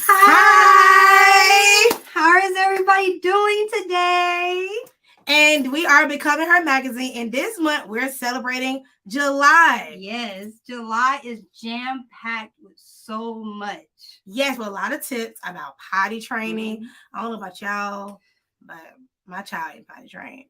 Hi! How is everybody doing today? And we are Becoming Her magazine. And this month we're celebrating July. Yes, July is jam-packed with so much. Yes, with a lot of tips about potty training. I don't know about y'all, but my child ain't potty trained.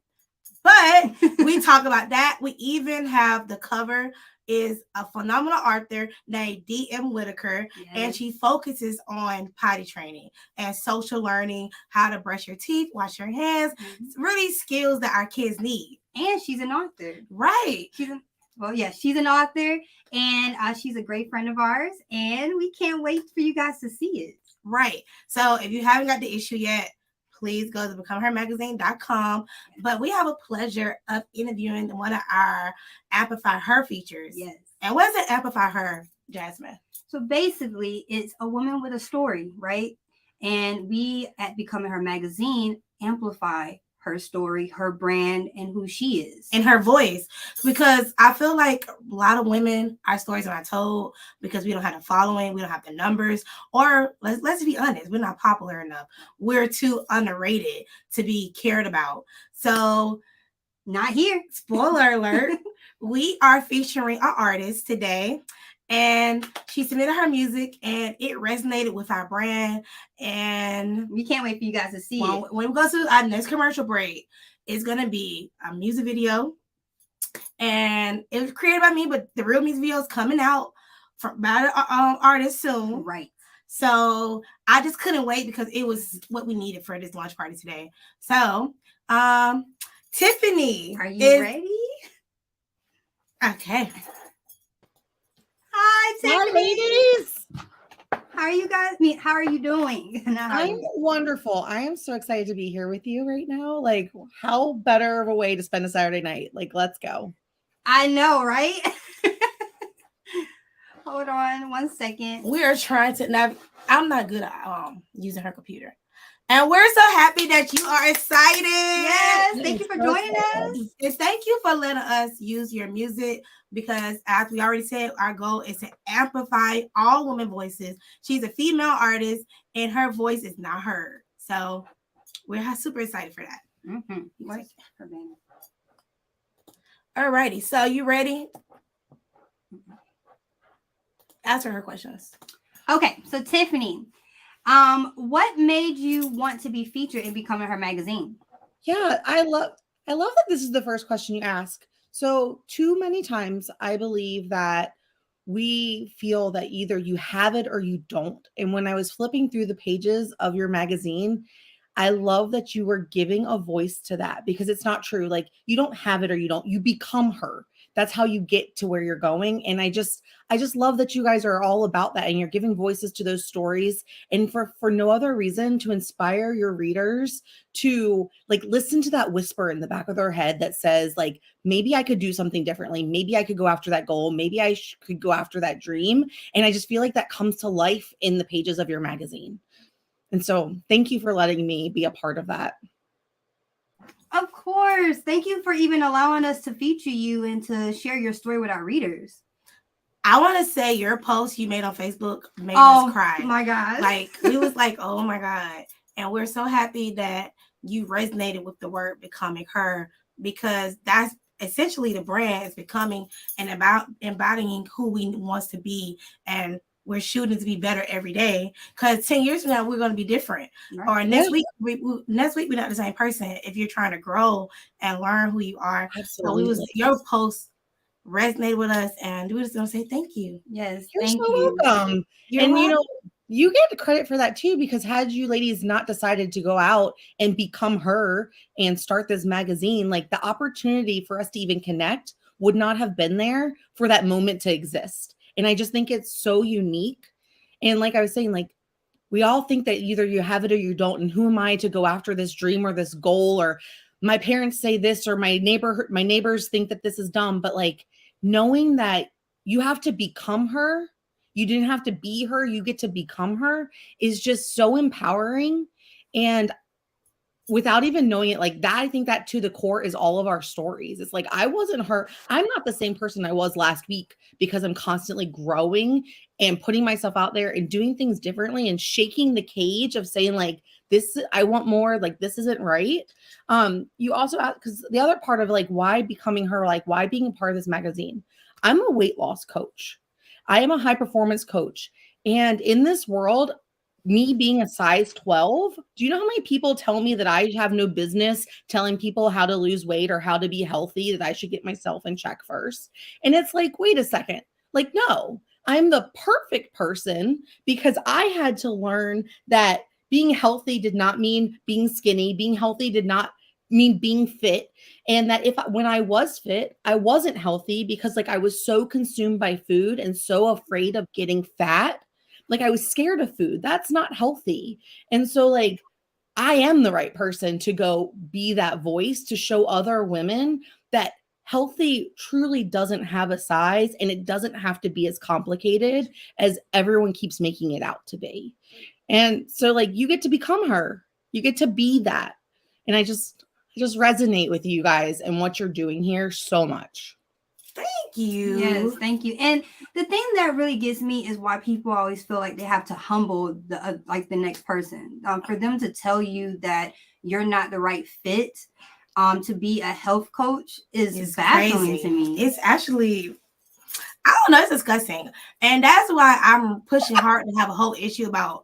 But we talk about that. We even have the cover is a phenomenal author named D.M. Whitaker, and she focuses on potty training and social learning, how to brush your teeth, wash your hands, really skills that our kids need. And she's an author. Right. She's an author, and she's a great friend of ours, and we can't wait for you guys to see it. Right. So if you haven't got the issue yet, please go to becomehermagazine.com. But we have a pleasure of interviewing one of our Amplify Her features. Yes. And what is it, Amplify Her, Jasmine? So basically, it's a woman with a story, right? And we at Becoming Her Magazine amplify her story, her brand, and who she is. And her voice. Because I feel like a lot of women, our stories are not told because we don't have the following, we don't have the numbers, or let's be honest, we're not popular enough. We're too underrated to be cared about. So Not here. Spoiler alert. We are featuring an artist today, and she submitted her music and it resonated with our brand. And we can't wait for you guys to see it. When we go to our next commercial break, it's going to be a music video. And it was created by me, but the real music video is coming out from by an artist soon. Right. So I just couldn't wait because it was what we needed for this launch party today. So, Tiffany, are you ready? Okay. Hi, Tiffany. Hi, ladies. How are you guys? How are you doing? I'm wonderful. I am so excited to be here with you right now. Like, how better of a way to spend a Saturday night? Like, let's go. I know, right? Hold on 1 second. We are trying to now. I'm not good at using her computer. And we're so happy that you are excited. Yes, thank you for joining us. And thank you for letting us use your music because, as we already said, our goal is to amplify all women voices. She's a female artist, and her voice is not heard. So we're super excited for that. Mm-hmm. All righty. So you ready? Answer her questions. Okay, so Tiffany, what made you want to be featured in Becoming Her magazine? Yeah, I love that this is the first question you ask. So too many times I believe that we feel that either you have it or you don't. And when I was flipping through the pages of your magazine, I love that you were giving a voice to that because it's not true. Like you don't have it or you don't, you become her. That's how you get to where you're going. And I just love that you guys are all about that and you're giving voices to those stories. And for no other reason to inspire your readers to like listen to that whisper in the back of their head that says like, maybe I could do something differently. Maybe I could go after that goal. Maybe I could go after that dream. And I just feel like that comes to life in the pages of your magazine. And so thank you for letting me be a part of that. Of course. Thank you for even allowing us to feature you and to share your story with our readers. I want to say your post you made on Facebook made us cry. Oh my God. Like we was like, oh my God. And we're so happy that you resonated with the word becoming her because that's essentially the brand is becoming and about embodying who we wants to be. And we're shooting to be better every day because 10 years from now, we're going to be different. Right. Or next week, we're not the same person if you're trying to grow and learn who you are. Absolutely. So your post resonated with us and we're just going to say thank you. Yes. You're so welcome. You're welcome. You get credit for that too, because had you ladies not decided to go out and become her and start this magazine, like the opportunity for us to even connect would not have been there for that moment to exist. And I just think it's so unique. And like I was saying, like we all think that either you have it or you don't. And who am I to go after this dream or this goal? Or my parents say this, or my neighbors think that this is dumb. But like knowing that you have to become her, you didn't have to be her, you get to become her is just so empowering. And without even knowing it like that, I think that to the core is all of our stories. It's like, I wasn't her. I'm not the same person I was last week because I'm constantly growing and putting myself out there and doing things differently and shaking the cage of saying like, this, I want more, like, this isn't right. You also, because the other part of like, why becoming her, like why being a part of this magazine, I'm a weight loss coach. I am a high performance coach. And in this world, me being a size 12, do you know how many people tell me that I have no business telling people how to lose weight or how to be healthy, that I should get myself in check first? And it's like, wait a second. Like, no, I'm the perfect person because I had to learn that being healthy did not mean being skinny. Being healthy did not mean being fit. And that when I was fit, I wasn't healthy because like I was so consumed by food and so afraid of getting fat. Like I was scared of food. That's not healthy. And so like, I am the right person to go be that voice to show other women that healthy truly doesn't have a size and it doesn't have to be as complicated as everyone keeps making it out to be. And so like, you get to become her, you get to be that. And I just resonate with you guys and what you're doing here so much. Thank you. Yes, thank you. And the thing that really gets me is why people always feel like they have to humble the like the next person. For them to tell you that you're not the right fit, to be a health coach is It's baffling crazy. to me. It's actually, I don't know, it's disgusting. And that's why I'm pushing hard to have a whole issue about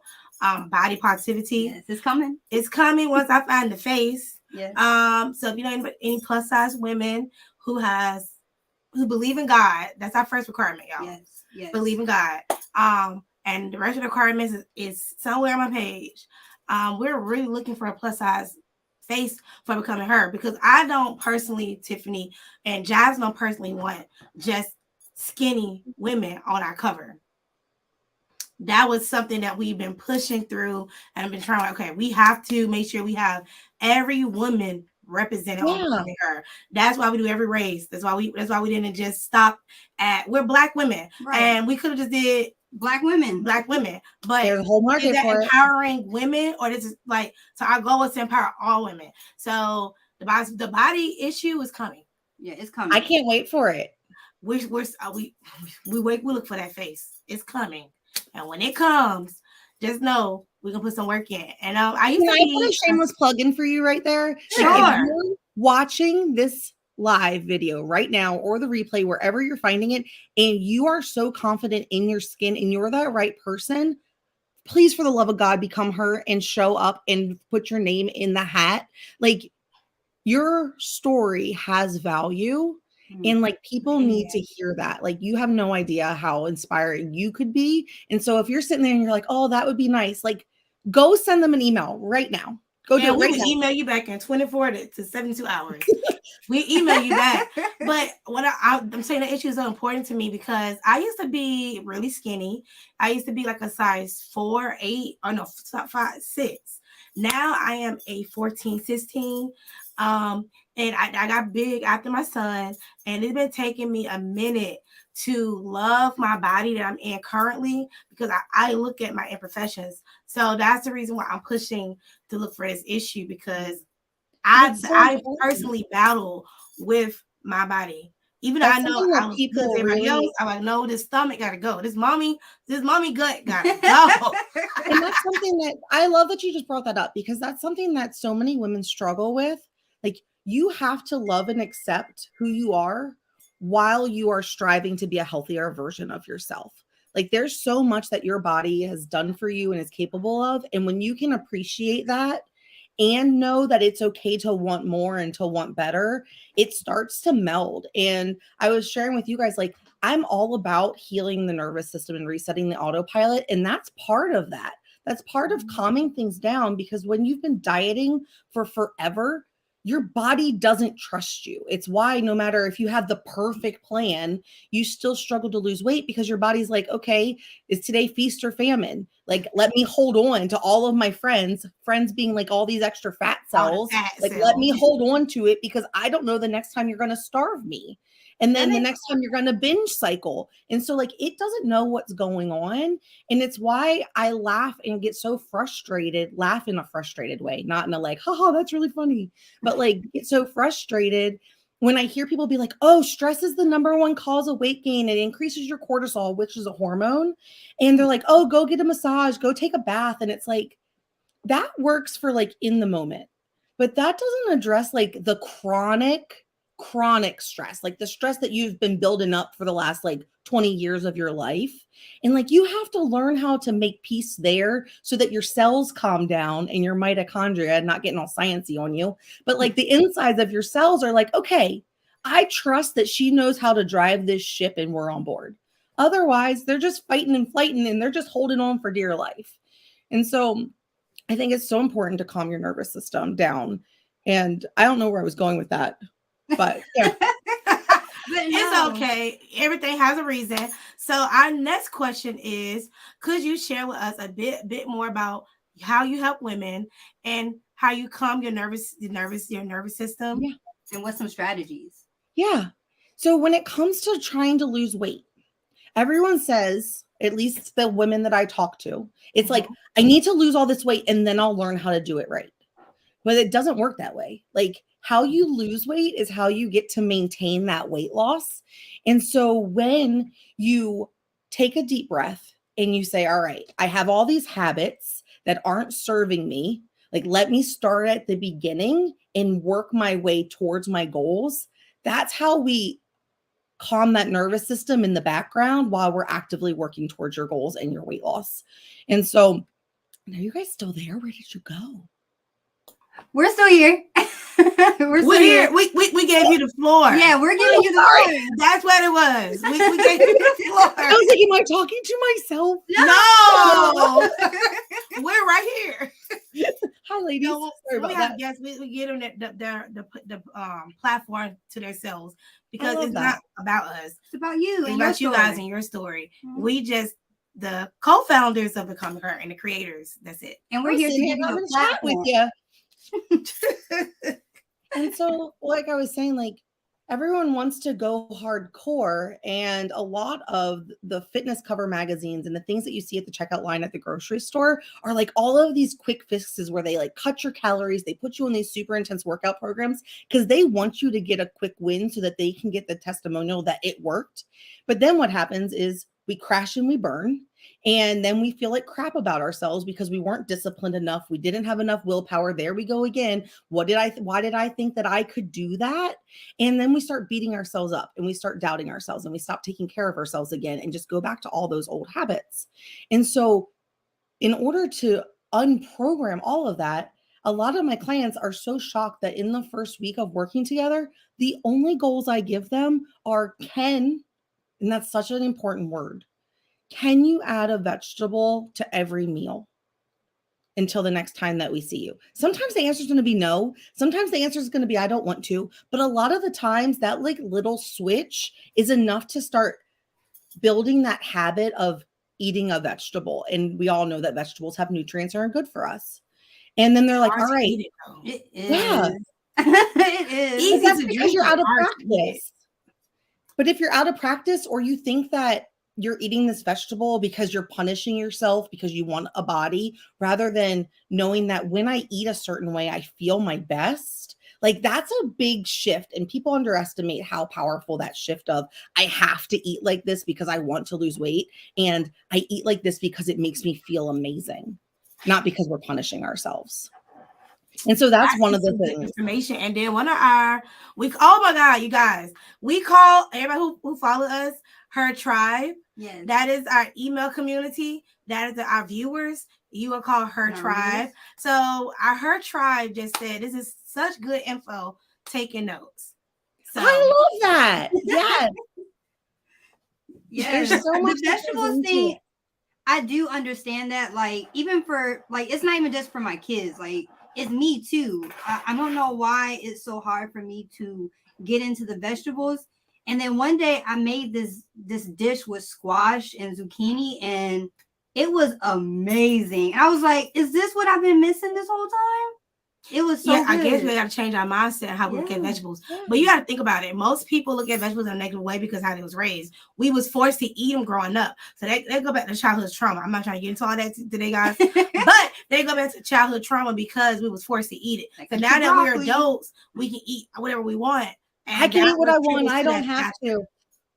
body positivity. Yes, it's coming. It's coming once I find the face. Yes. So if you know any plus size women who believe in God, that's our first requirement, y'all. Yes. Yes. Believe in God. And the rest of the requirements is somewhere on my page. We're really looking for a plus size face for becoming her, because I don't personally, Tiffany and Jazz don't personally want just skinny women on our cover. That was something that we've been pushing through and been trying. Okay, we have to make sure we have every woman represented on becoming her. That's why we do every race. That's why we didn't just stop at, we're Black women, right. And we could have just did Black women. But there's a whole market is that for empowering women, or this is like, so our goal is to empower all women. So the body issue is coming. Yeah, it's coming. I can't wait for it. We look for that face. It's coming. And when it comes, just know we're gonna put some work in. And I used to put a shameless plug in for you right there. Sure. If you're watching this live video right now or the replay, wherever you're finding it, and you are so confident in your skin and you're that right person, please, for the love of God, become her and show up and put your name in the hat. Like, your story has value. And like, people need to hear that. Like, you have no idea how inspiring you could be. And so if you're sitting there and you're like, oh, that would be nice, like, go send them an email right now. Go do it right now. Email you back in 24 to 72 hours. We email you back. But what I'm saying, the issue is so important to me because I used to be really skinny. I used to be like a size 4, 8, or no, 5, 6. Now I am a 14, 16. And I got big after my son, and it's been taking me a minute to love my body that I'm in currently, because I look at my imperfections. So that's the reason why I'm pushing to look for this issue, because I personally battle with my body. Even though I know I look good to everybody else, I'm like, no, this stomach gotta go. This mommy gut gotta go. And that's something that I love that you just brought that up, because that's something that so many women struggle with. Like, you have to love and accept who you are while you are striving to be a healthier version of yourself. Like, there's so much that your body has done for you and is capable of. And when you can appreciate that and know that it's okay to want more and to want better, it starts to meld. And I was sharing with you guys, like, I'm all about healing the nervous system and resetting the autopilot. And that's part of that. That's part of calming things down, because when you've been dieting for forever, your body doesn't trust you. It's why no matter if you have the perfect plan, you still struggle to lose weight, because your body's like, okay, is today feast or famine? Like, let me hold on to all of my friends being like all these extra fat cells. Let me hold on to it, because I don't know the next time you're going to starve me. And then the next time you're going to binge cycle. And so, like, it doesn't know what's going on. And it's why I laugh and get so frustrated, laugh in a frustrated way, not in a like, haha, that's really funny, but like, get so frustrated when I hear people be like, oh, stress is the #1 cause of weight gain. It increases your cortisol, which is a hormone. And they're like, oh, go get a massage, go take a bath. And it's like, that works for like in the moment, but that doesn't address like the chronic stress, like the stress that you've been building up for the last like 20 years of your life. And like, you have to learn how to make peace there so that your cells calm down and your mitochondria, not getting all sciencey on you, but like the insides of your cells are like, okay, I trust that she knows how to drive this ship and we're on board. Otherwise, they're just fighting and flighting and they're just holding on for dear life. And so I think it's so important to calm your nervous system down. And I don't know where I was going with that, but yeah. It's okay. Everything has a reason. So our next question is, could you share with us a bit more about how you help women and how you calm your nervous system? Yeah. And what's some strategies? Yeah. So when it comes to trying to lose weight, everyone says, at least the women that I talk to, it's like, I need to lose all this weight and then I'll learn how to do it right. But it doesn't work that way. Like, how you lose weight is how you get to maintain that weight loss. And so when you take a deep breath and you say, all right, I have all these habits that aren't serving me. Like, let me start at the beginning and work my way towards my goals. That's how we calm that nervous system in the background while we're actively working towards your goals and your weight loss. And so, are you guys still there? Where did you go? We're still here. We're here. We gave you the floor. Yeah, we're giving you the floor. That's what it was. We gave you the floor. I was like, am I talking to myself? No. We're right here. Hi, ladies. No, Sorry we about have that. guests. We get them the platform to themselves because it's that. not about us. It's about you. It's and about you your guys story. and your story. Mhm. We just the co-founders of Become Her and the creators. That's it. And we're here to give you a chat with platform. you. And so, like I was saying, like everyone wants to go hardcore, and a lot of the fitness cover magazines and the things that you see at the checkout line at the grocery store are like all of these quick fixes where they like cut your calories, they put you on these super intense workout programs because they want you to get a quick win so that they can get the testimonial that it worked. But then what happens is we crash and we burn. And then we feel like crap about ourselves because we weren't disciplined enough. We didn't have enough willpower. There we go again. Why did I think that I could do that? And then we start beating ourselves up and we start doubting ourselves and we stop taking care of ourselves again and just go back to all those old habits. And so in order to unprogram all of that, a lot of my clients are so shocked that in the first week of working together, the only goals I give them are and that's such an important word. Can you add a vegetable to every meal until the next time that we see you? Sometimes the answer is going to be no. Sometimes the answer is going to be I don't want to. But a lot of the times that like little switch is enough to start building that habit of eating a vegetable. And we all know that vegetables have nutrients and are good for us. And then they're like, all right. It is. Yeah. It is. Easy That's to because drink, you're out of hard to eat. practice. But if you're out of practice or you think that you're eating this vegetable because you're punishing yourself because you want a body rather than knowing that when I eat a certain way, I feel my best. Like that's a big shift. And people underestimate how powerful that shift of I have to eat like this because I want to lose weight. And I eat like this because it makes me feel amazing, not because we're punishing ourselves. And so that's one of the things. Information. And then oh my God, you guys, we call everybody who follow us her tribe. Yes. That is our email community. That is our viewers. You will call her tribe. So her tribe just said, this is such good info. Taking notes. So I love that. Yes. Yes. There's so much the vegetables thing. I do understand that. Like, even for like, it's not even just for my kids. Like, it's me too. I don't know why it's so hard for me to get into the vegetables. And then one day I made this dish with squash and zucchini, and it was amazing. And I was like, is this what I've been missing this whole time? It was so good. I guess we got to change our mindset how we look at vegetables. Yeah. But you got to think about it. Most people look at vegetables in a negative way because how they was raised. We was forced to eat them growing up. So they go back to childhood trauma. I'm not trying to get into all that today, guys. But they go back to childhood trauma because we was forced to eat it. Like so now that we're adults, we can eat whatever we want. I can eat what I want. I don't have to.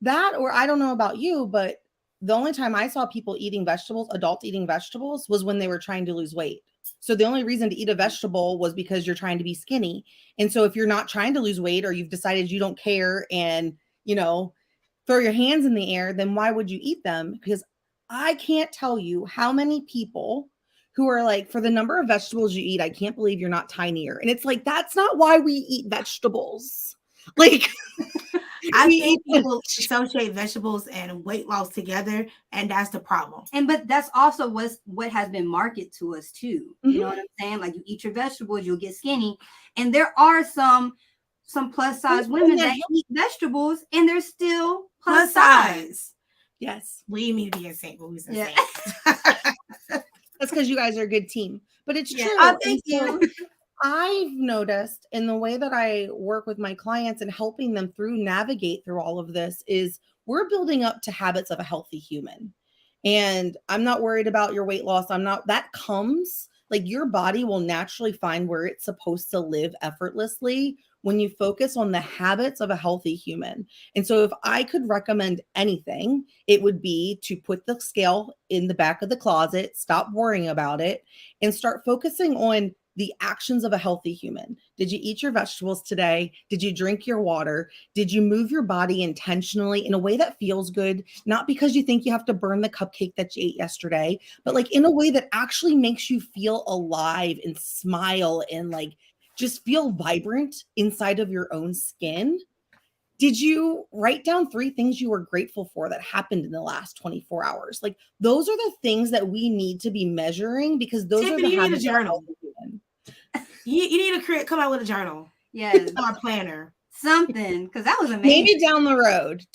That, or I don't know about you, but the only time I saw people eating vegetables, adults eating vegetables, was when they were trying to lose weight. So the only reason to eat a vegetable was because you're trying to be skinny. And so if you're not trying to lose weight or you've decided you don't care and, throw your hands in the air, then why would you eat them? Because I can't tell you how many people who are like, for the number of vegetables you eat, I can't believe you're not tinier. And it's like, that's not why we eat vegetables. Like, I think people associate vegetables and weight loss together, and that's the problem. But that's also what has been marketed to us too. Mm-hmm. You know what I'm saying? Like, you eat your vegetables, you'll get skinny. And there are some plus size women that eat vegetables and they're still plus size. Yes. We need to be in sync. Yeah. That's because you guys are a good team. But it's true. Oh, thank you. I've noticed in the way that I work with my clients and helping them navigate through all of this is we're building up to habits of a healthy human. And I'm not worried about your weight loss. That comes, like, your body will naturally find where it's supposed to live effortlessly when you focus on the habits of a healthy human. And so if I could recommend anything, it would be to put the scale in the back of the closet, stop worrying about it, and start focusing on the actions of a healthy human. Did you eat your vegetables today? Did you drink your water? Did you move your body intentionally in a way that feels good? Not because you think you have to burn the cupcake that you ate yesterday, but like in a way that actually makes you feel alive and smile and like just feel vibrant inside of your own skin. Did you write down 3 things you were grateful for that happened in the last 24 hours? Like those are the things that we need to be measuring, because those Tiffany, are the you need a habits. journal. You need to come out with a journal. Yes. Or a planner. Something, because that was amazing. Maybe down the road,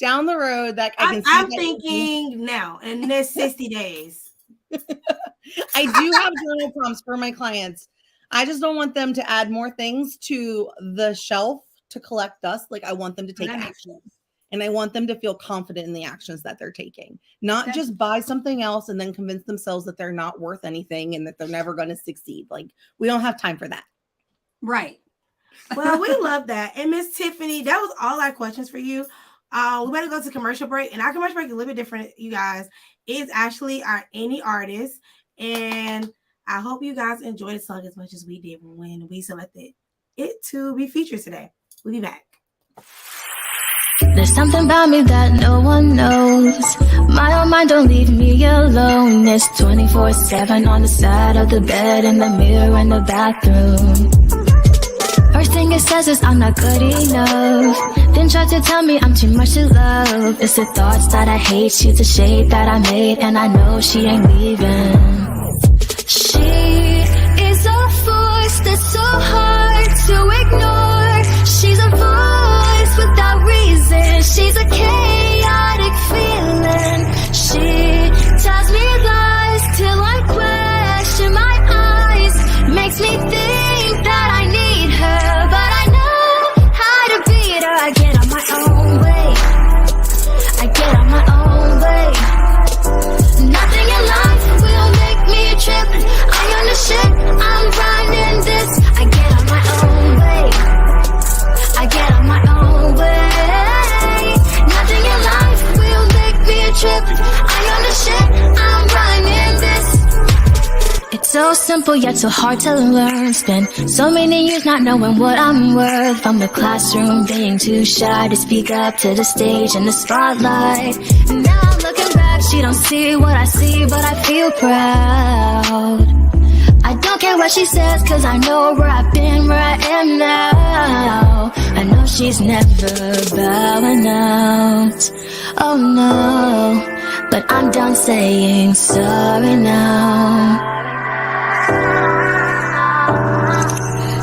that I can see. I'm thinking now in this 60 days. I do have journal prompts for my clients. I just don't want them to add more things to the shelf to collect dust. Like I want them to take action, and I want them to feel confident in the actions that they're taking, not just buy something else and then convince themselves that they're not worth anything and that they're never going to succeed. Like we don't have time for that. Right. Well, we love that. And Miss Tiffany, that was all our questions for you. We better go to commercial break, and our commercial break is a little bit different, you guys. It's actually our Any Artist, and I hope you guys enjoyed the song as much as we did when we selected it to be featured today. We'll be back. There's something about me that no one knows. My own mind don't leave me alone. It's 24/7 on the side of the bed, in the mirror in the bathroom. First thing it says is I'm not good enough. Then try to tell me I'm too much to love. It's the thoughts that I hate, she's the shade that I made, and I know she ain't leaving. She is a force that's so hard to ignore. She's a voice without reason. She's a chaotic feeling. She tells me lies till I question my eyes. Makes me think that I need her, but I know how to beat her. I get on my own way. I get on my own way. Nothing in life will make me trip. I own the shit, I'm running this. I get on my own way. I get on my own way. Nothing in life will make me trip. I own the shit, I'm running this. It's so simple yet so hard to learn. Spend so many years not knowing what I'm worth. From the classroom being too shy to speak up to the stage and the spotlight. And now I'm looking back, she don't see what I see, but I feel proud. I don't care what she says, cause I know where I've been, where I am now. I know she's never bowing out. Oh no, but I'm done saying sorry now.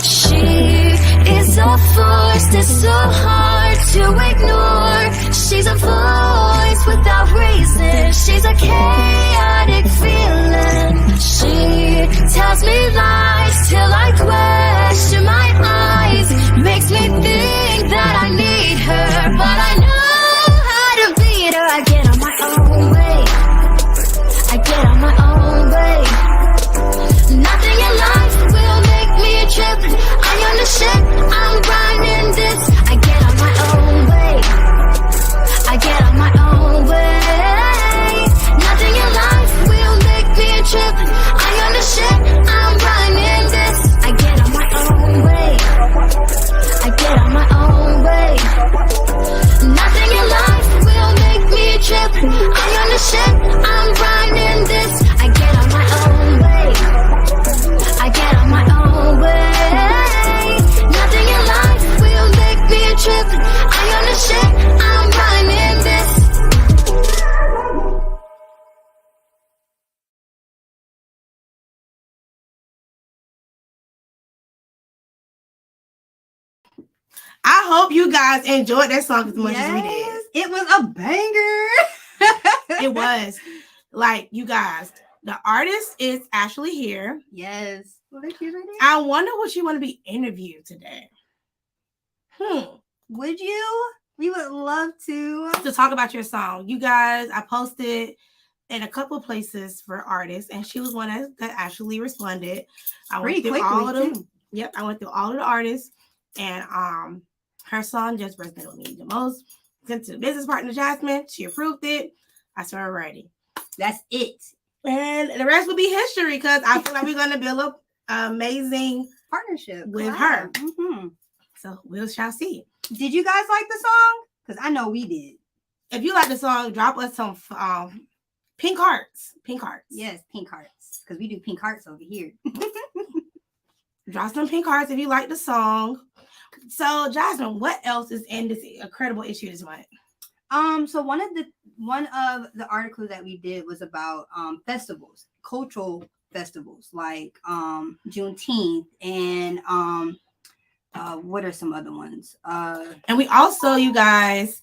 She is a force that's so hard to ignore. She's a voice without reason. She's a chaotic feeling. She tells me lies till I question my eyes. Makes me think that I need her, but I know how to beat her. I get on my own way. I get on my own way. Nothing in life will make me trip. I own the shit, I'm running this. I get on my own way. I get on my own way. Nothing in life will make me trip. I own the shit, I'm running this. I get on my own way. I get on my own way. Nothing in life will make me trip. I own the shit, I'm running this. I get on my own way. I get on my own way. Nothing in life will make me trip. I own the shit, I'm running this. I hope you guys enjoyed that song as much as we did. It was a banger. It was. Like, you guys, the artist is actually here. Yes. Well, there she is right there. I wonder what you want to be interviewed today. Would you? We would love to talk about your song. You guys, I posted in a couple of places for artists, and she was one that actually responded. I went through all of them. Too. Yep, I went through all of the artists, and her song just resonated with me the most. Sent to the business partner Jasmine. She approved it. I started writing. That's it. And the rest will be history, because I feel like we're going to build up amazing partnership with collab. her. Mm-hmm. So we shall see. Did you guys like the song? Because I know we did. If you like the song, drop us some pink hearts. Pink hearts. Yes, pink hearts. Because we do pink hearts over here. Drop some pink hearts if you like the song. So, Jasmine, what else is in this incredible issue this month? So one of the articles that we did was about festivals, cultural festivals like Juneteenth and what are some other ones? And we also, you guys,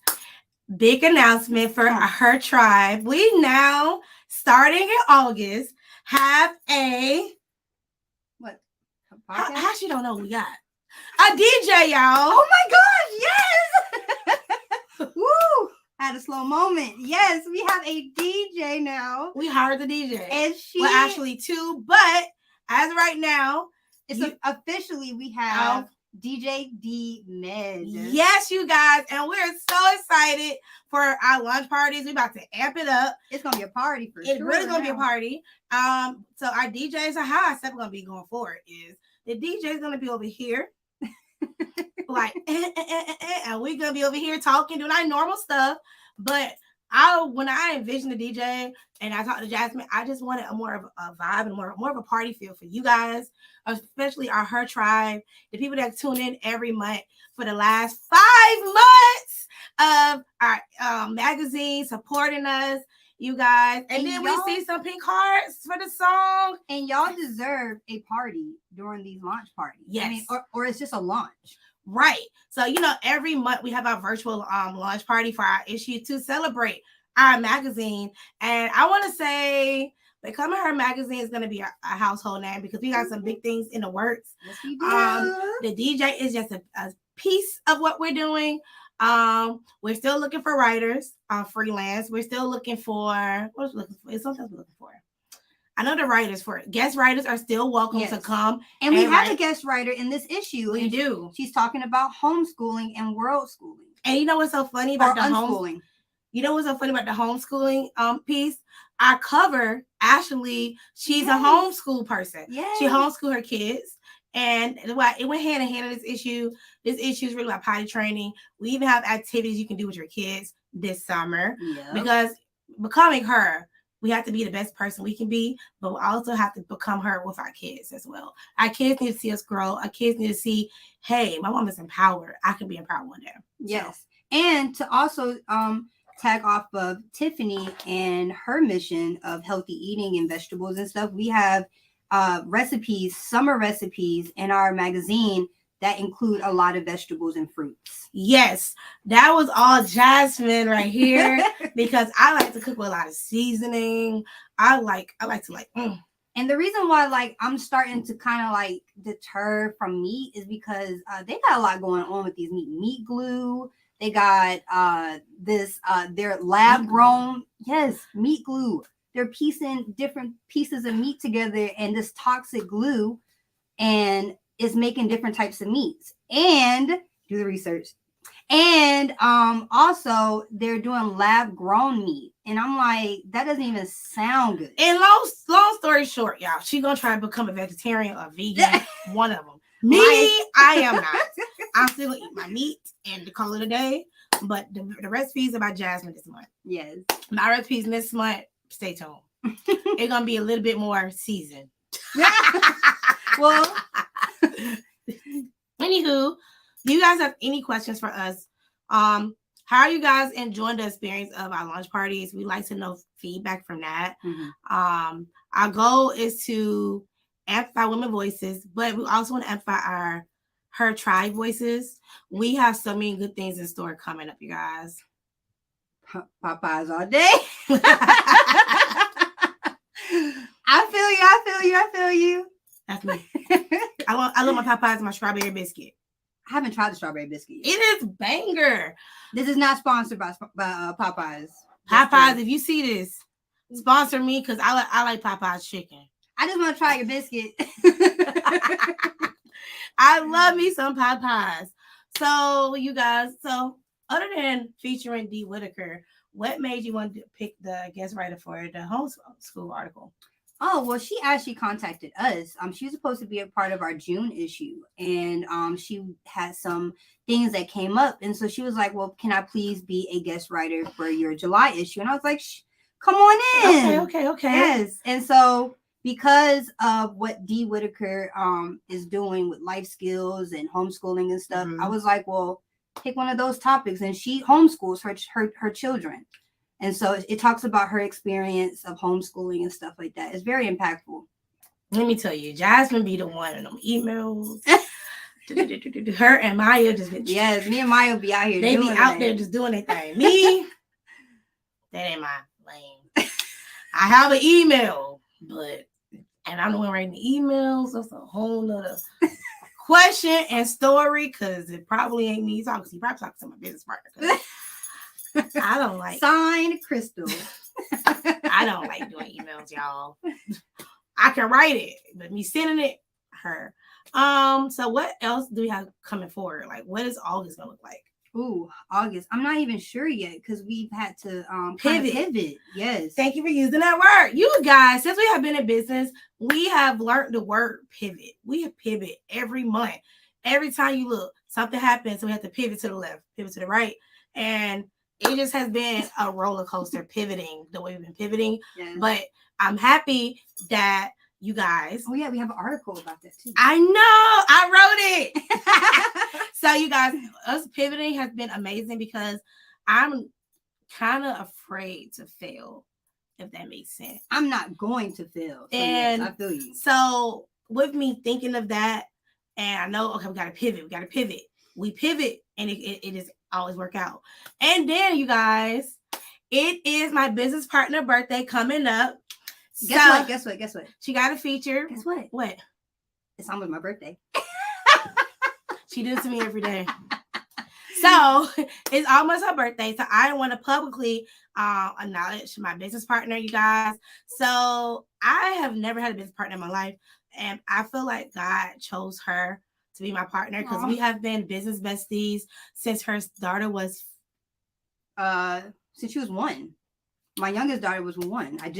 big announcement for Her Tribe. We now, starting in August, have a what? How she don't know we got a DJ, y'all. Oh my gosh, yes! Woo! I had a slow moment. Yes, we have a DJ now. We hired the DJ. And she well, actually two, but as of right now, it's officially we have DJ D Med. Yes, you guys, and we're so excited for our lunch parties. We're about to amp it up. It's gonna be a party for sure. It's really gonna be a party. So our DJs are how I said we're gonna be going forward is the DJ is gonna be over here. Like and we're gonna be over here talking, doing our normal stuff. But when I envisioned the DJ and I talked to Jasmine, I just wanted more of a vibe and more of a party feel for you guys, especially our Her Tribe, the people that tune in every month for the last 5 months of our magazine supporting us, you guys. And then we see some pink hearts for the song. And y'all deserve a party during these launch parties. Yes. I mean, or it's just a launch. Right. So, every month we have our virtual launch party for our issue to celebrate our magazine. And I want to say Becoming Her magazine is going to be a household name because we got some big things in the works. Yes, we do. The DJ is just a piece of what we're doing. We're still looking for writers, freelance. We're still looking for, what was looking for? It's something we're looking for. I know the writers for it. Guest writers are still welcome to come. And we have a guest writer in this issue. We do. She's talking about homeschooling and world schooling. And you know what's so funny about the unschooling? You know what's so funny about the homeschooling piece? Our cover, Ashley, she's a homeschool person. Yeah. She homeschooled her kids. And it went hand in hand in this issue. This issue is really about potty training. We even have activities you can do with your kids this summer. Yep. Because becoming her, we have to be the best person we can be, but we also have to become her with our kids as well. Our kids need to see us grow. Our kids need to see, hey, my mom is empowered. I can be empowered one day. Yes. So. And to also tag off of Tiffany and her mission of healthy eating and vegetables and stuff, we have recipes, summer recipes in our magazine that include a lot of vegetables and fruits. Yes, that was all Jasmine right here because I like to cook with a lot of seasoning. I like to. And the reason why I'm starting to kind of deter from meat is because they got a lot going on with these meat glue. They got their lab grown meat glue. They're piecing different pieces of meat together and this toxic glue, and is making different types of meats. And do the research. And also they're doing lab grown meat. And I'm like, that doesn't even sound good. And long story short, y'all, she's gonna try to become a vegetarian or vegan. One of them. Me, I am not. I'm still gonna eat my meat and call it a day. But the recipes about Jasmine this month. Yes. My recipes this month, stay tuned. It's gonna be a little bit more seasoned. Well, anywho, do you guys have any questions for us? How are you guys enjoying the experience of our lunch parties? We like to know feedback from that. Mm-hmm. Our goal is to amplify women voices, but we also want to amplify Her Tribe voices. We have so many good things in store coming up, you guys. Popeyes all day. I feel you. That's me. I love my Popeyes and my strawberry biscuit. I haven't tried the strawberry biscuit yet. It is banger. This is not sponsored by Popeyes. Popeyes, if you see this, sponsor me because I like Popeyes chicken. I just want to try your biscuit. I love me some Popeyes. So, you guys, other than featuring D. Whitaker, what made you want to pick the guest writer for the homeschool article? Oh, well, she actually contacted us. She was supposed to be a part of our June issue, and she had some things that came up, and so she was like, "Well, can I please be a guest writer for your July issue?" And I was like, "Come on in." Okay. Yes, and so because of what Dee Whitaker is doing with life skills and homeschooling and stuff, I was like, "Well, pick one of those topics," and she homeschools her children. And so it talks about her experience of homeschooling and stuff like that. It's very impactful. Let me tell you, Jasmine be the one in them emails. Her and Maya just been. Yes, me and Maya be out here. They be out there just doing their thing. Me, that ain't my lane. I have an email, and I'm the one writing the emails. That's a whole nother question and story, because it probably ain't me talking. He probably talking to my business partner. I don't like signed Crystal. I don't like doing emails, y'all. I can write it, but me sending it, her. So what else do we have coming forward? Like, what is August gonna look like? Ooh, August. I'm not even sure yet because we've had to pivot. Yes. Thank you for using that word. You guys, since we have been in business, we have learned the word pivot. We pivot every month. Every time you look, something happens, so we have to pivot to the left, pivot to the right, and it just has been a roller coaster pivoting the way we've been pivoting. Yes. But I'm happy that you guys. Oh, yeah, we have an article about that too. I know. I wrote it. So, you guys, us pivoting has been amazing because I'm kind of afraid to fail, if that makes sense. I'm not going to fail. So and yes, I feel you. So, with me thinking of that, and I know, okay, we got to pivot. We pivot, and it is always work out. And then, you guys, it is my business partner birthday coming up. Guess what? She got a feature. Guess what? What? It's almost my birthday. She does to me every day. So it's almost her birthday. So I want to publicly acknowledge my business partner, you guys. So I have never had a business partner in my life. And I feel like God chose her to be my partner because we have been business besties since her daughter was since she was 1. My youngest daughter was 1. I had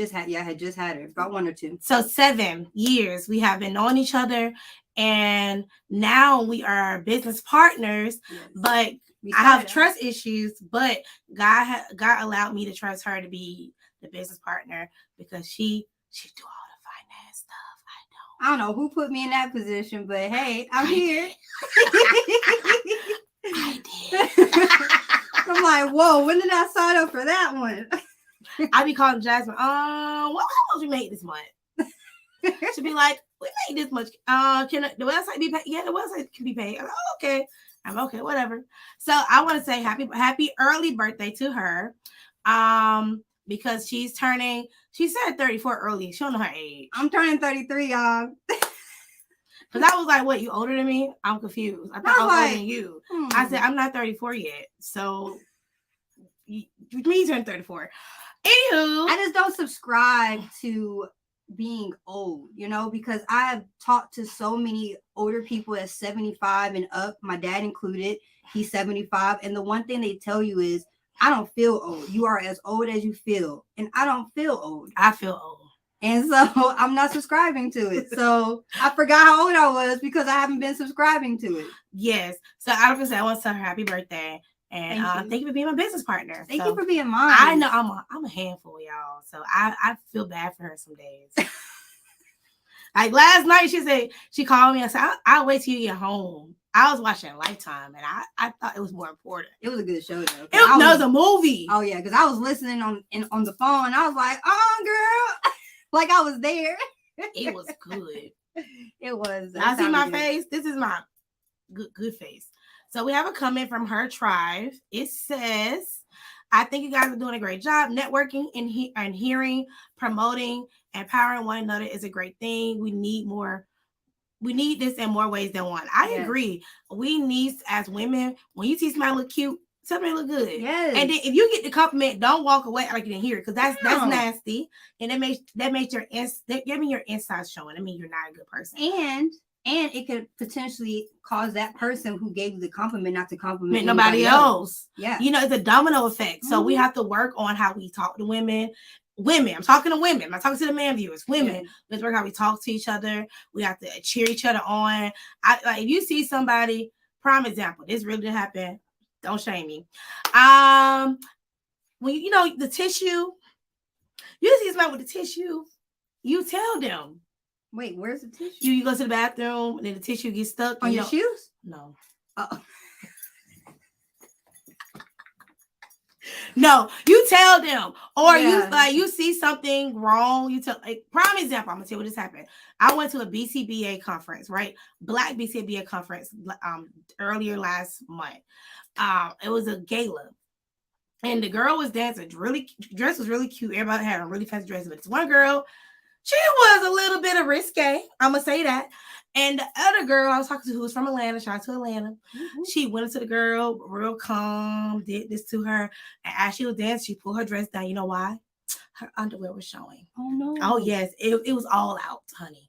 just had her about 1 or 2. So 7 years we have been knowing each other, and now we are business partners. Yes. But I have trust issues, but God allowed me to trust her to be the business partner because she do all the finance stuff. I don't know who put me in that position, but hey, I'm here. I did. I'm like, whoa, when did I sign up for that one? I be calling Jasmine. What much we made this month? She'd be like, we made this much. Can the website be paid? Yeah, the website can be paid. I'm like, oh, okay. I'm okay, whatever. So I want to say happy early birthday to her. Because she said 34 early. She don't know her age. I'm turning 33, y'all. Because I was like, what, you older than me? I'm confused. I thought I was older than you. I said, I'm not 34 yet. So me turn 34. Anywho, I just don't subscribe to being old, because I have talked to so many older people at 75 and up, my dad included. He's 75, and the one thing they tell you is, I don't feel old. You are as old as you feel, and I don't feel old. I feel old, and so I'm not subscribing to it. So I forgot how old I was because I haven't been subscribing to it. Yes. So I want to tell her happy birthday. And thank you for being my business partner. Thank you for being mine. I know I'm a handful, y'all. So I feel bad for her some days. Like last night, she called me and said, I'll wait till you get home. I was watching Lifetime, and I thought it was more important. It was a good show, though. It was a movie. Oh yeah, because I was listening on the phone. I was like, girl, like I was there. It was good. It was. Now see my face. This is my good face. So we have a comment from her tribe. It says, I think you guys are doing a great job. Networking and hearing, promoting, empowering one another is a great thing. We need more. We need this in more ways than one. I agree. We need, as women, when you see somebody look cute, somebody look good. Yes. And then if you get the compliment, don't walk away like you didn't hear it, because that's nasty. And that makes your insides showing. I mean, you're not a good person. And And it could potentially cause that person who gave you the compliment not to compliment nobody else. Yeah. You know, it's a domino effect. So we have to work on how we talk to women. I'm talking to women. I'm not talking to the man viewers. Women, let's work how we talk to each other. We have to cheer each other on. Like if you see somebody, prime example, this really did happen. Don't shame me. When you know the tissue, you see somebody with the tissue, you tell them. Wait, where's the tissue? You go to the bathroom and then the tissue gets stuck on your shoes. No. No, you tell them, or you see something wrong. You tell, like, prime example. I'm gonna tell you what just happened. I went to a BCBA conference, right? Black BCBA conference, earlier last month. It was a gala, and the girl was dancing. Dress was really cute. Everybody had a really fancy dress, but this one girl, she was a little bit of risque. I'm gonna say that. And the other girl I was talking to, who was from Atlanta, shout out to Atlanta. Mm-hmm. She went up to the girl, real calm, did this to her. And as she was dancing, she pulled her dress down. You know why? Her underwear was showing. Oh, no. Oh, yes. It was all out, honey.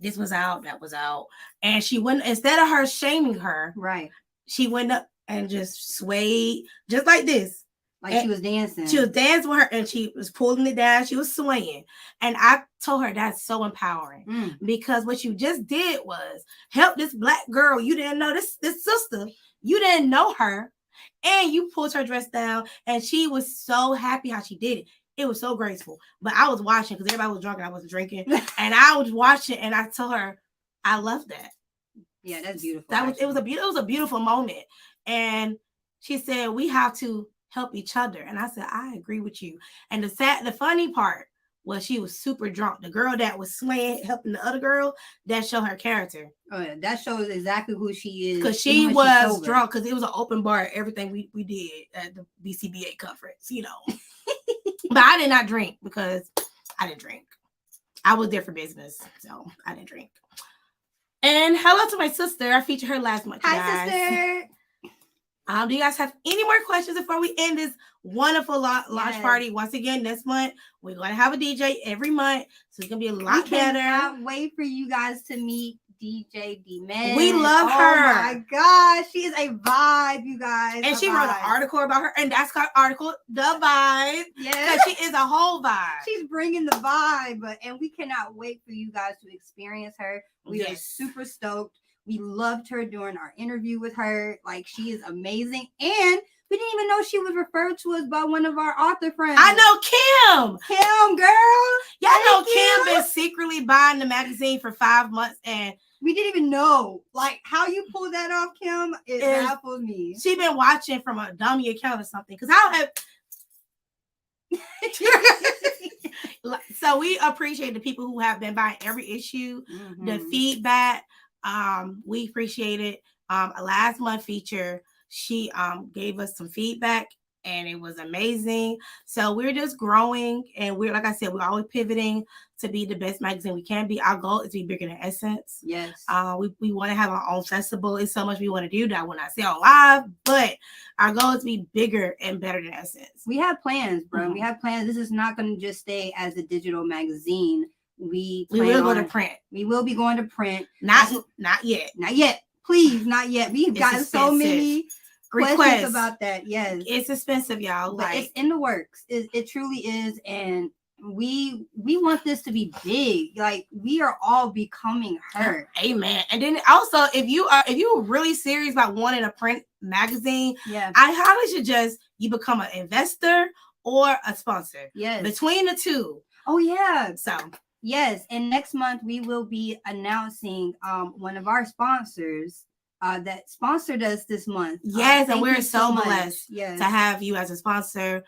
This was out, that was out. And she went, instead of her shaming her, right, she went up and just swayed, just like this. Like she was dancing. She was dancing with her and she was pulling it down. She was swaying. And I told her that's so empowering because what you just did was help this Black girl. You didn't know this sister. You didn't know her. And you pulled her dress down and she was so happy how she did it. It was so graceful. But I was watching because everybody was drunk and I wasn't drinking. And I was watching and I told her, I love that. Yeah, that's beautiful. It was a beautiful moment. And she said, we have to help each other. And I said, I agree with you. And the funny part was she was super drunk. The girl that was swaying, helping the other girl, that showed her character. Oh yeah, that shows exactly who she is. Because she was drunk, because it was an open bar, everything we did at the BCBA conference, you know. But I did not drink because I didn't drink. I was there for business, so I didn't drink. And hello to my sister. I featured her last month. Hi, sister. Do you guys have any more questions before we end this wonderful launch party? Once again, this month, we're going to have a DJ every month. So it's going to be a lot better. I cannot wait for you guys to meet DJ D-Man. We love her. Oh my gosh. She is a vibe, you guys. And she wrote an article about her. And that's called article, The Vibe. Yeah. Because she is a whole vibe. She's bringing the vibe. And we cannot wait for you guys to experience her. We are super stoked. We loved her during our interview with her. Like, she is amazing. And we didn't even know she was referred to us by one of our author friends. I know Kim. Kim, girl. Y'all know Kim been secretly buying the magazine for 5 months. And we didn't even know. Like, how you pulled that off, Kim, it baffles me. She been watching from a dummy account or something. Because I don't have... So we appreciate the people who have been buying every issue, the feedback. We appreciate it. Last month feature, she gave us some feedback and it was amazing. So we're just growing and we're, like I said, we're always pivoting to be the best magazine we can be. Our goal is to be bigger than Essence. Yes. We want to have our own festival. It's so much we want to do that I will not say on live, but our goal is to be bigger and better than Essence. We have plans, bro. We have plans. This is not going to just stay as a digital magazine. We will go to print. We will be going to print. Not yet. Not yet. Please, not yet. We've gotten so many questions about that. Yes. It's expensive, y'all. But it's in the works. It truly is. And we want this to be big. Like, we are all becoming her. Amen. And then also, if you are really serious about wanting a print magazine, I highly suggest you become an investor or a sponsor. Yes. Between the two. Oh yeah. So yes, and next month we will be announcing one of our sponsors that sponsored us this month. Yes, and we're so blessed to have you as a sponsor.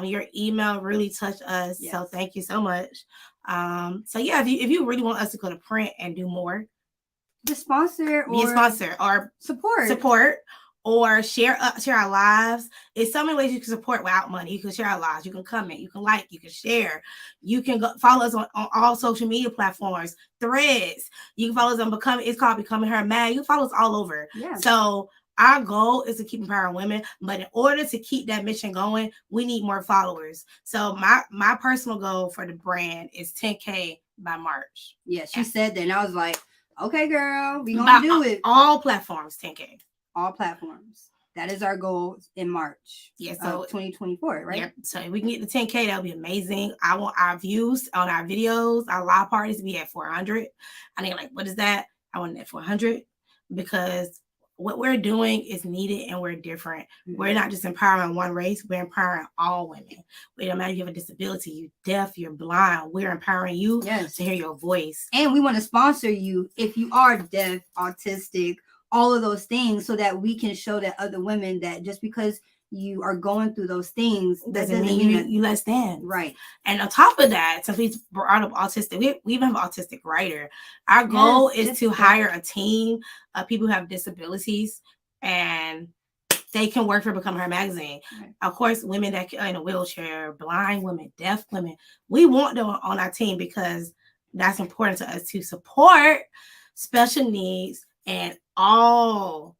Your email really touched us, so thank you so much. So yeah, if you really want us to go to print and do more, be a sponsor or support. Or share our lives. It's so many ways you can support without money. You can share our lives. You can comment. You can like. You can share. You can go follow us on all social media platforms. Threads. You can follow us on It's called Becoming Her Mag. You can follow us all over. Yeah. So our goal is to keep empowering women, but in order to keep that mission going, we need more followers. So my personal goal for the brand is 10K by March. Yeah, she said that, and I was like, Okay, girl, we By gonna do it. All platforms, 10K. All platforms. That is our goal in March. Yeah, so 2024, right? Yep. So if we can get to 10K, that'll be amazing. I want our views on our videos, our live parties to be at 400. I mean, like, what is that? I want it at 400 because what we're doing is needed and we're different. Mm-hmm. We're not just empowering one race, we're empowering all women. It don't matter if you have a disability, you're deaf, you're blind, we're empowering you to hear your voice. And we want to sponsor you if you are deaf, autistic, all of those things, so that we can show that other women that just because you are going through those things doesn't mean you less than. Right. And on top of that, since we brought up autistic, we even have an autistic writer. Our goal is to hire a team of people who have disabilities and they can work for Become Her magazine. Right. Of course, women that are in a wheelchair, blind women, deaf women, we want them on our team because that's important to us to support special needs and all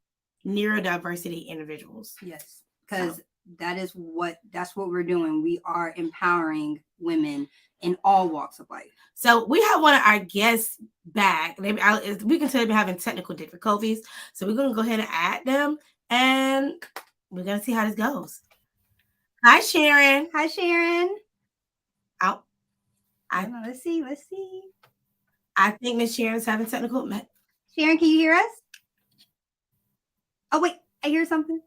neurodiversity individuals. Yes. Because that's what we're doing. We are empowering women in all walks of life. So we have one of our guests back. We can tell they've been having technical difficulties. So we're going to go ahead and add them and we're going to see how this goes. Hi, Sharon. Hi, Sharon. Out. Let's see. I think Miss Sharon's having technical. Sharon, can you hear us? Oh, wait. I hear something.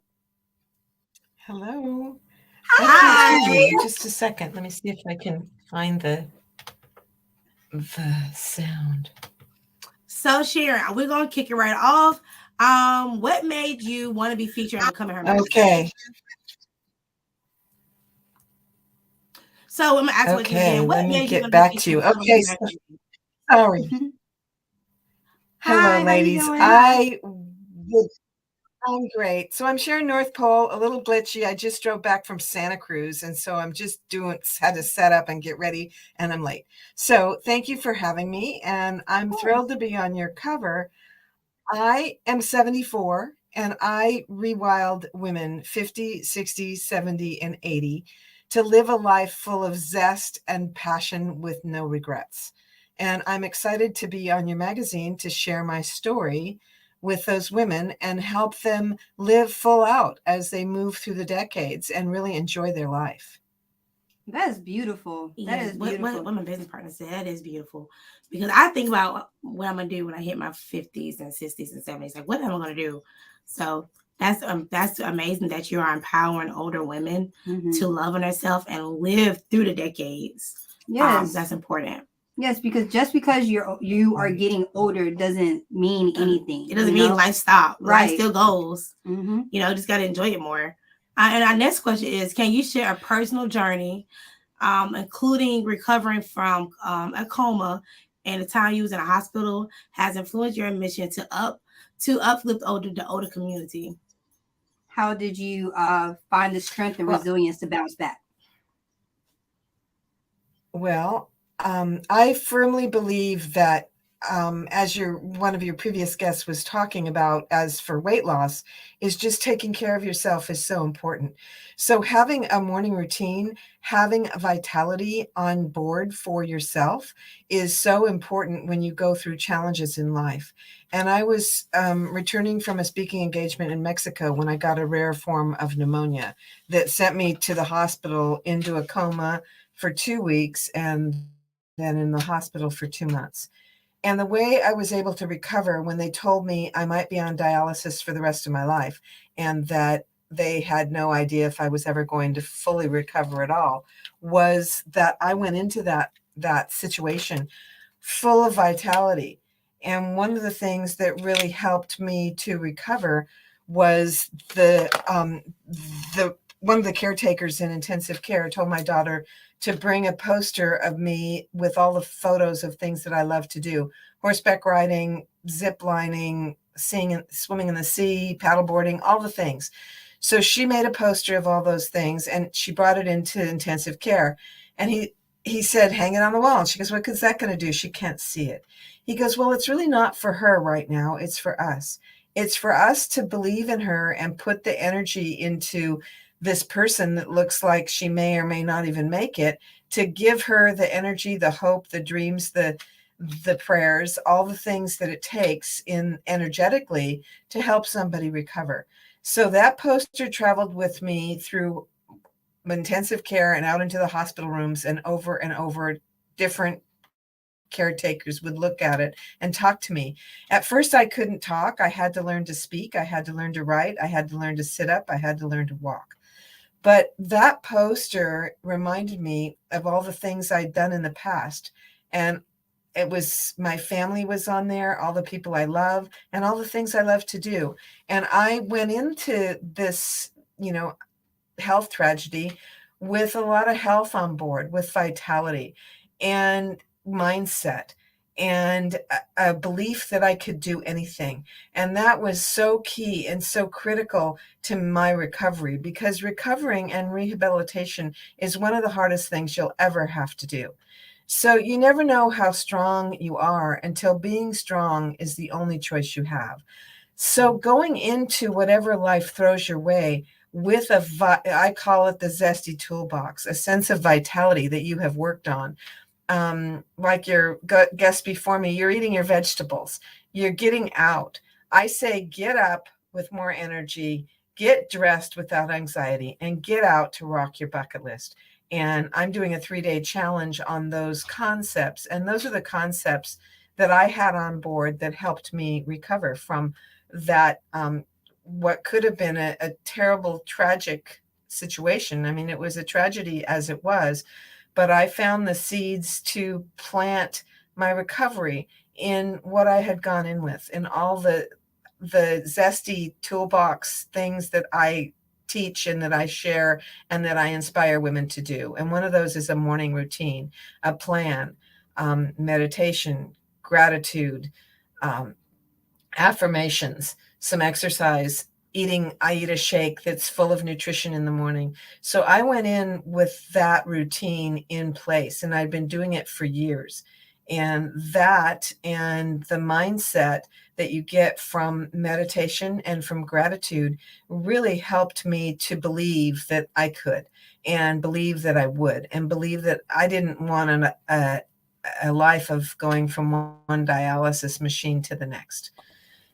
Hello. Hi. Just a second. Let me see if I can find the sound. So Sharon, we're gonna kick it right off. What made you want to be featured on Becoming Her magazine? Okay. So I'm gonna ask you again. Let me get back to you. Okay. Sorry. Hello, ladies. I'm great. So I'm Sharon North Pole, a little glitchy. I just drove back from Santa Cruz. And so I'm just had to set up and get ready and I'm late. So thank you for having me. And I'm thrilled to be on your cover. I am 74 and I rewild women 50, 60, 70, and 80 to live a life full of zest and passion with no regrets. And I'm excited to be on your magazine to share my story with those women and help them live full out as they move through the decades and really enjoy their life. That is beautiful. That is beautiful. What my business partner said, that is beautiful. Because I think about what I'm going to do when I hit my 50s and 60s and 70s. Like, what am I going to do? So that's amazing that you are empowering older women to love on themselves and live through the decades. Yes. That's important. Yes, because just because you are getting older doesn't mean anything. It doesn't mean life stops. Right. Life still goes. Just got to enjoy it more. And our next question is, can you share a personal journey, including recovering from a coma and the time you was in a hospital, has influenced your mission to uplift the older community? How did you find the strength and resilience to bounce back? Well, I firmly believe that as one of your previous guests was talking about, as for weight loss, is just taking care of yourself is so important. So having a morning routine, having vitality on board for yourself is so important when you go through challenges in life. And I was returning from a speaking engagement in Mexico when I got a rare form of pneumonia that sent me to the hospital into a coma for 2 weeks and then in the hospital for 2 months. And the way I was able to recover when they told me I might be on dialysis for the rest of my life and that they had no idea if I was ever going to fully recover at all was that I went into that situation full of vitality. And one of the things that really helped me to recover was one of the caretakers in intensive care told my daughter to bring a poster of me with all the photos of things that I love to do: horseback riding, zip lining, swimming in the sea, paddleboarding, all the things. So she made a poster of all those things and she brought it into intensive care. And he said, hang it on the wall. And she goes, what's that going to do? She can't see it. He goes, well, it's really not for her right now. It's for us. It's for us to believe in her and put the energy into this person that looks like she may or may not even make it, to give her the energy, the hope, the dreams, the the prayers, all the things that it takes in energetically to help somebody recover. So that poster traveled with me through intensive care and out into the hospital rooms, and over different caretakers would look at it and talk to me. At first, I couldn't talk. I had to learn to speak. I had to learn to write. I had to learn to sit up. I had to learn to walk. But that poster reminded me of all the things I'd done in the past. And it was, my family was on there, all the people I love, and all the things I love to do. And I went into this, health tragedy with a lot of health on board, with vitality and mindset and a belief that I could do anything. And that was so key and so critical to my recovery, because recovering and rehabilitation is one of the hardest things you'll ever have to do. So you never know how strong you are until being strong is the only choice you have. So going into whatever life throws your way with I call it the zesty toolbox, a sense of vitality that you have worked on. Like your guest before me, you're eating your vegetables, you're getting out. I say, get up with more energy, get dressed without anxiety, and get out to rock your bucket list. And I'm doing a 3-day challenge on those concepts. And those are the concepts that I had on board that helped me recover from that, what could have been a terrible, tragic situation. I mean, it was a tragedy as it was, but I found the seeds to plant my recovery in what I had gone in with, in all the zesty toolbox things that I teach and that I share and that I inspire women to do. And one of those is a morning routine, a plan, meditation, gratitude, affirmations, some exercise, I eat a shake that's full of nutrition in the morning. So I went in with that routine in place, and I'd been doing it for years. And that, and the mindset that you get from meditation and from gratitude, really helped me to believe that I could, and believe that I would, and believe that I didn't want a life of going from one dialysis machine to the next.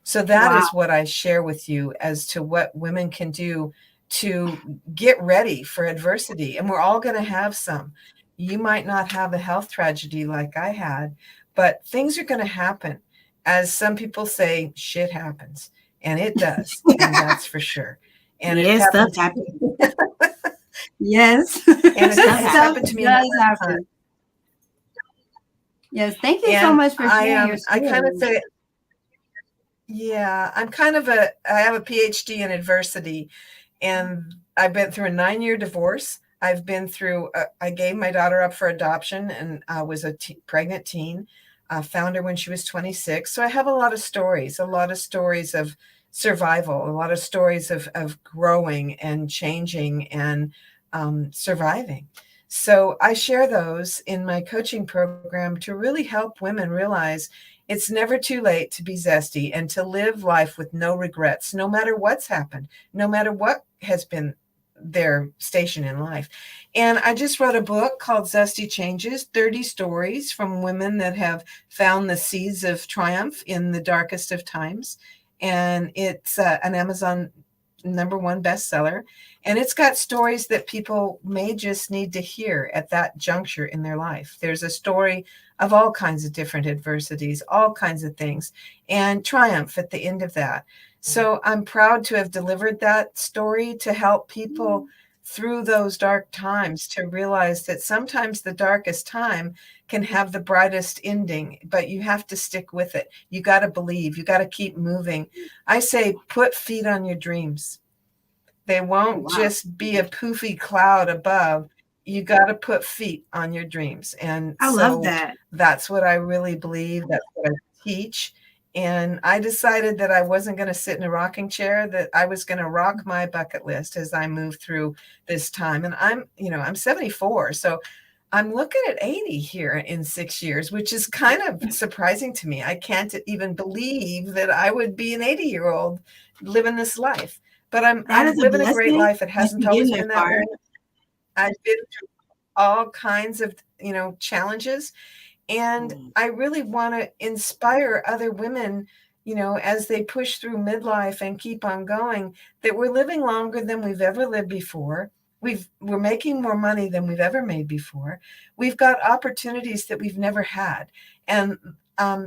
So that is what I share with you as to what women can do to get ready for adversity. And we're all going to have some. You might not have a health tragedy like I had, but things are going to happen. As some people say, shit happens. And it does. And that's for sure. And yes, stuff happens. Yes. And it happened to me. Happen. Yes. Thank you so much for sharing your story. I kind of say, yeah, I have a PhD in adversity, and I've been through a 9-year divorce. I've been through, I gave my daughter up for adoption, and I was a pregnant teen, found her when she was 26. So I have a lot of stories of survival, a lot of stories of growing and changing and surviving. So I share those in my coaching program to really help women realize it's never too late to be zesty and to live life with no regrets, no matter what's happened, no matter what has been their station in life. And I just wrote a book called Zesty Changes, 30 stories from women that have found the seeds of triumph in the darkest of times. And it's an Amazon #1 bestseller. And it's got stories that people may just need to hear at that juncture in their life. There's a story of all kinds of different adversities, all kinds of things, and triumph at the end of that. So I'm proud to have delivered that story to help people through those dark times to realize that sometimes the darkest time can have the brightest ending, but you have to stick with it. You got to believe, you got to keep moving. I say, put feet on your dreams. They won't just be a poofy cloud above. You got to put feet on your dreams. And I love that. That's what I really believe. That's what I teach. And I decided that I wasn't going to sit in a rocking chair, that I was going to rock my bucket list as I move through this time. And I'm 74. So I'm looking at 80 here in 6 years, which is kind of surprising to me. I can't even believe that I would be an 80-year-old living this life. But I'm living a great life. It hasn't always been that way. I've been through all kinds of, challenges. And I really want to inspire other women, as they push through midlife and keep on going, that we're living longer than we've ever lived before. We're making more money than we've ever made before. We've got opportunities that we've never had. And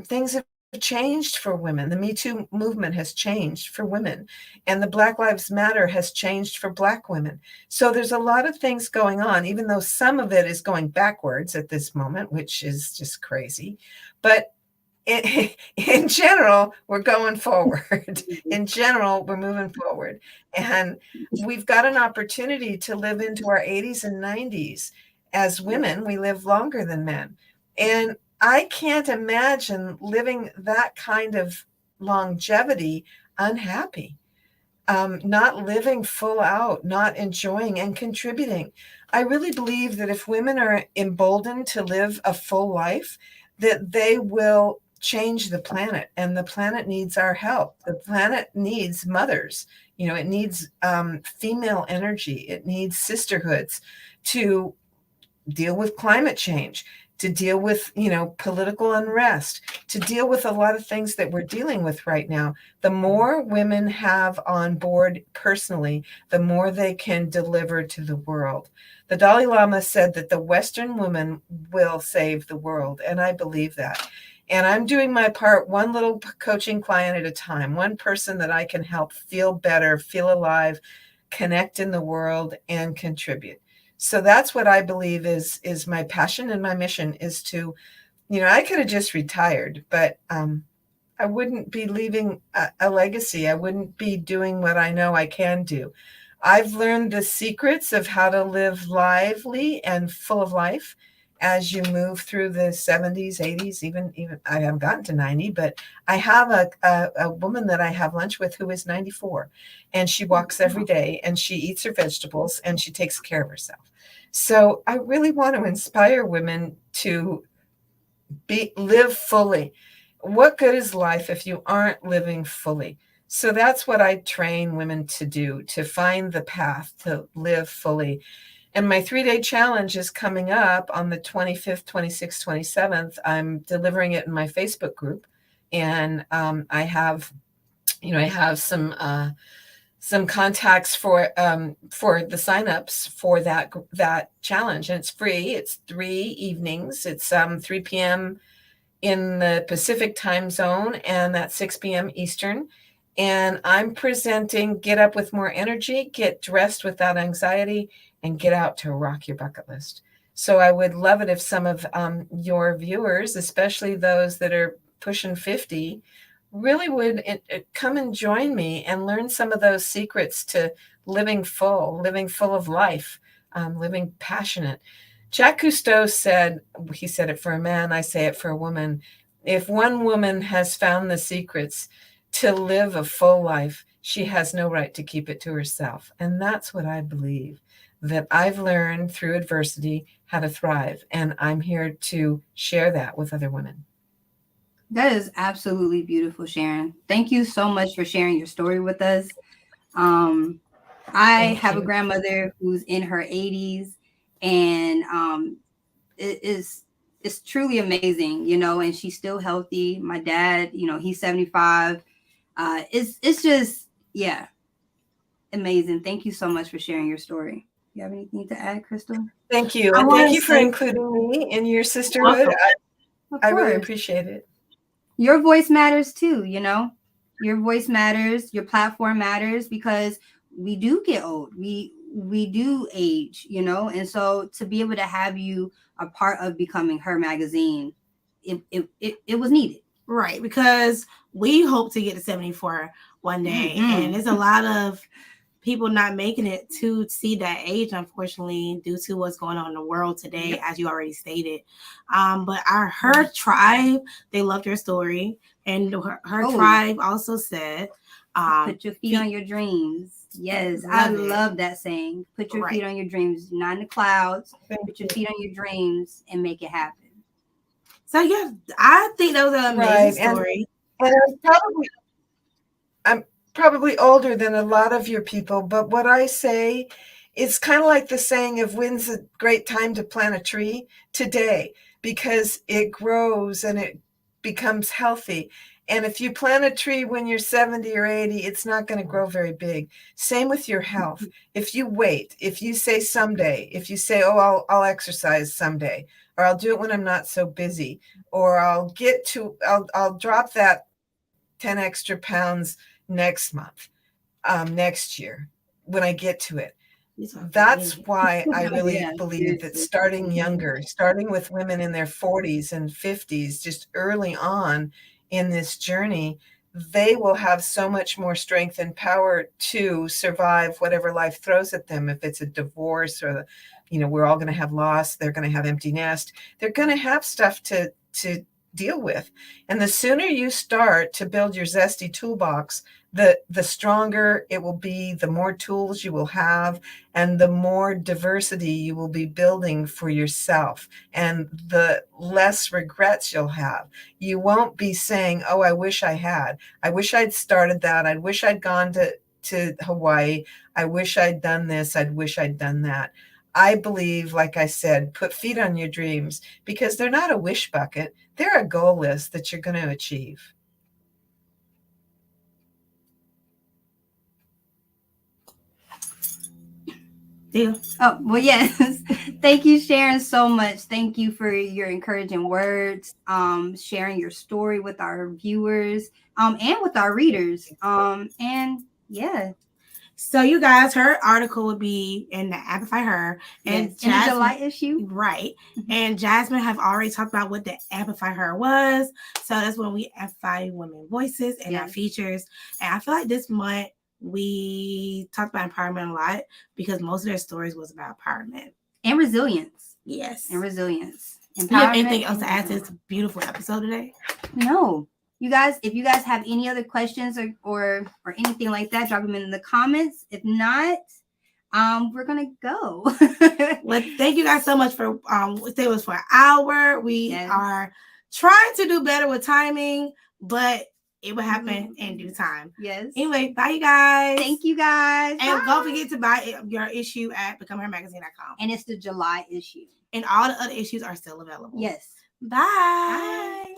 things have changed for women. The Me Too movement has changed for women, and the Black Lives Matter has changed for Black women. So there's a lot of things going on, even though some of it is going backwards at this moment, which is just crazy. But in general, we're going forward. In general, we're moving forward. And we've got an opportunity to live into our 80s and 90s. As women, we live longer than men. And I can't imagine living that kind of longevity unhappy, not living full out, not enjoying and contributing. I really believe that if women are emboldened to live a full life, that they will change the planet, and the planet needs our help. The planet needs mothers. It needs female energy. It needs sisterhoods to deal with climate change, to deal with, political unrest, to deal with a lot of things that we're dealing with right now. The more women have on board personally, the more they can deliver to the world. The Dalai Lama said that the Western woman will save the world, and I believe that. And I'm doing my part, one little coaching client at a time, one person that I can help feel better, feel alive, connect in the world, and contribute. So that's what I believe is my passion and my mission, is to, I could have just retired, but I wouldn't be leaving a legacy. I wouldn't be doing what I know I can do. I've learned the secrets of how to live lively and full of life as you move through the 70s, 80s, even I haven't gotten to 90, but I have a woman that I have lunch with who is 94, and she walks every day, and she eats her vegetables, and she takes care of herself. So I really want to inspire women to live fully. What good is life if you aren't living fully? So that's what I train women to do, to find the path to live fully. And my 3-day challenge is coming up on the 25th, 26th, 27th. I'm delivering it in my Facebook group. And I have some contacts for the signups for that challenge. And it's free. It's 3 evenings. It's 3 p.m. in the Pacific time zone, and that's 6 p.m. Eastern. And I'm presenting Get Up with More Energy, Get Dressed Without Anxiety, and Get Out to Rock Your Bucket List. So I would love it if some of your viewers, especially those that are pushing 50, really would come and join me and learn some of those secrets to living full of life, living passionate. Jacques Cousteau said, he said it for a man, I say it for a woman, if one woman has found the secrets to live a full life, she has no right to keep it to herself. And that's what I believe, that I've learned through adversity how to thrive. And I'm here to share that with other women. That is absolutely beautiful, Sharon. Thank you so much for sharing your story with us. I have a grandmother who's in her 80s, and it's truly amazing, and she's still healthy. My dad, he's 75. It's just, yeah, amazing. Thank you so much for sharing your story. You have anything to add, Crystal? Thank you. And thank you for including me in your sisterhood. I really appreciate it. Your voice matters too, your voice matters, your platform matters, because we do get old. We do age, and so to be able to have you a part of Becoming Her magazine, it was needed. Right, because we hope to get to 74 one day, and there's a lot of people not making it to see that age, unfortunately, due to what's going on in the world today, as you already stated. But her tribe, they loved her story, and her tribe also said, put your feet on your dreams. Yes, I love that saying. Put your feet on your dreams, not in the clouds. Put your feet on your dreams and make it happen. So yeah, I think that was an amazing story. And I'm probably older than a lot of your people, but what I say, it's kind of like the saying of when's a great time to plant a tree? Today. because it grows and it becomes healthy. And if you plant a tree when you're 70 or 80, it's not going to grow very big. Same with your health. If you wait, if you say someday, if you say, oh, I'll exercise someday, or I'll do it when I'm not so busy, or I'll drop that 10 extra pounds next month, next year when I get to it. That's why I really Yeah, believe that seriously. starting younger, starting with women in their 40s and 50s, just early on in this journey, they will have so much more strength and power to survive whatever life throws at them. If it's a divorce or, we're all going to have loss, they're going to have empty nest, they're going to have stuff to deal with. And the sooner you start to build your zesty toolbox, the stronger it will be, the more tools you will have, and the more diversity you will be building for yourself, and the less regrets you'll have. You won't be saying, oh, I wish I I'd started that. I wish I'd gone to Hawaii. I wish I'd done this. I wish I'd done that. I believe, like I said, put feet on your dreams, because they're not a wish bucket. They're a goal list that you're going to achieve. Deal. Oh, well, yes. Thank you, Sharon, so much. Thank you for your encouraging words, sharing your story with our viewers, and with our readers. And yeah. So you guys, her article will be in the Amplify Her, and yes, in the July issue. Right. And Jasmine have already talked about what the Amplify Her was. So that's when we amplify women voices and our features. And I feel like this month we talked about empowerment a lot, because most of their stories was about empowerment and resilience. Yes. And resilience. Do you have anything else to add to this beautiful episode today? No. You guys, if you guys have any other questions or anything like that, drop them in the comments. If not, we're gonna go. Well, thank you guys so much for staying with us for an hour. We are trying to do better with timing, but it will happen in due time. Yes. Anyway, bye, you guys. Thank you, guys. And don't forget to buy your issue at becomehermagazine.com. And it's the July issue. And all the other issues are still available. Yes. Bye. Bye.